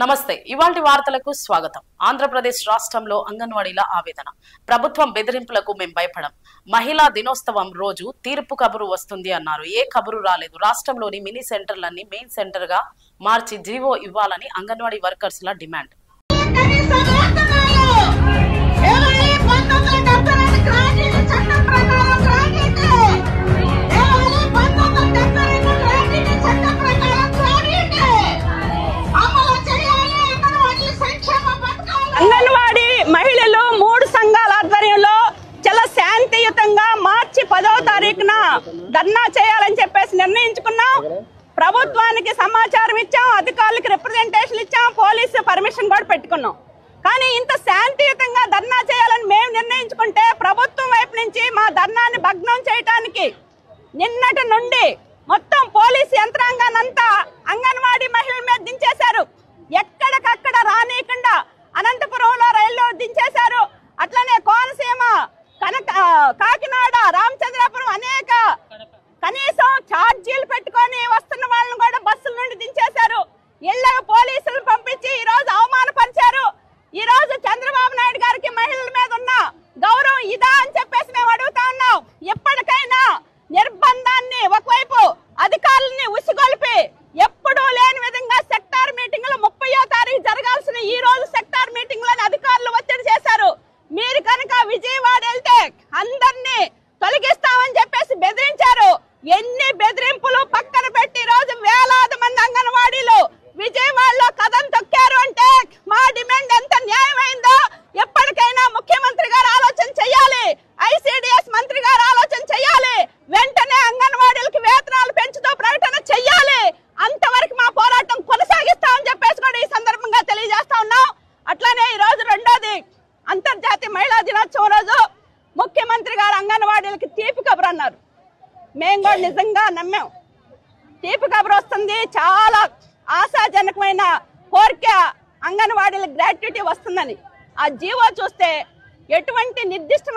నమస్తే ఇవాల్టి వార్తలకు స్వాగతం। ఆంధ్రప్రదేశ్ రాష్ట్రంలో అంగన్వాడీల ఆవేదన। ప్రభుత్వం బెదిరింపులకు మేం భయపడం। మహిళా దినోత్సవం రోజు తీర్పు కబురు వస్తుంది అన్నారు। ఏ కబురు రాలేదు। రాష్ట్రంలోని మినీ సెంటర్లన్నీ మెయిన్ సెంటర్ గా మార్చి జీవో ఇవ్వాలని అంగన్వాడీ వర్కర్స్ల డిమాండ్। అంగన్వాడీ మహిళలు 3 సంఘాల ఆధ్వర్యంలో చాలా శాంతియుతంగా మార్చి 10వ తారీఖున ధర్నా చేయాలని చెప్పేసి నిర్ణయించుకున్నాం। ప్రభుత్వానికి సమాచారం ఇచ్చాం, అధికారులకు రిప్రజెంటేషన్ ఇచ్చాం, పోలీసు పర్మిషన్ కూడా పెట్టుకున్నాం। కానీ ఇంత శాంతియుతంగా ధర్నా చేయాలని మేము నిర్ణయించుకుంటే ప్రభుత్వం వైపు నుంచి మా ధర్నాన్ని భగ్నం చేయడానికి నిన్నటి నుండి మొత్తం పోలీసు యంత్రాంగానంతా అంగన్వాడీ మహిళల మీద దించేశారు। ఎక్కడికక్కడ రానీయకుండా అనంతపురంలో రైల్లో దించేశారు। అట్లనే కోనసీమ, కాకినాడ, రామచంద్రాపురం అనేక కనీసం ఛార్జీలు పెట్టుకొని వస్తున్న వాళ్ళని కూడా బస్సుల నుండి దించేశారు। ఇళ్లకు పోలీసులు పంపించి ఈ రోజు అవమానపరిచారు। ఈ రోజు చంద్రబాబు నాయుడు గారికి మహిళల మీద ఉన్న గౌరవం ఇదా అని చెప్పేసి మేము అడుగుతా ఉన్నాం। ఎప్పటికైనా నిర్బంధాన్ని ఒకవైపు అధికారులని ఉసిగొల్పి ఎప్పుడూ లేని విధంగా సెక్టార్ మీటింగ్లు 30వ తారీఖు జరగాల్సిన ఈ రోజు సెక్టార్ మీటింగ్లను అధికారులు ఒత్తిడి చేశారు। మీరు కనుక విజయవాడ వెళ్తే అందరినీ తొలగిస్తామని చెప్పేసి బెదిరించారు। ఎన్ని బెదిరింపులు పక్కన పెట్టి ఈ రోజు వేలాది మంది అంగన్వాడీలు విజయవాడలో కదం తొక్కారు అంటే మా డిమాండ్ ఎంత న్యాయమైందో ఎప్పటికైనా ముఖ్యమంత్రి గారు ఆలోచన చేయాలి, ఐసిడిఎస్ మంత్రి గారు ఆలోచన చేయాలి, వెంటనే అంగన్వాడీలకు వేతనాలు పెంచుతూ ప్రకటన చెయ్యాలి। అంతవరకు మా పోరాటం కొనసాగిస్తామని చెప్పేసి కూడా ఈ సందర్భంగా తెలియజేస్తా ఉన్నాం। అట్లానే ఈ రోజు రెండోది అంతర్జాతీయ మహిళా దినోత్సవం రోజు ముఖ్యమంత్రి గారు అంగన్వాడీలకి తీపి కబురు అన్నారు। మేము కూడా నిజంగా నమ్మాం, తీపి కబురు వస్తుంది, చాలా ఆశాజనకమైన కోరిక అంగన్వాడీలకు గ్రాట్యుటీ వస్తుందని। ఆ జీవో చూస్తే ఎటువంటి నిర్దిష్టమైన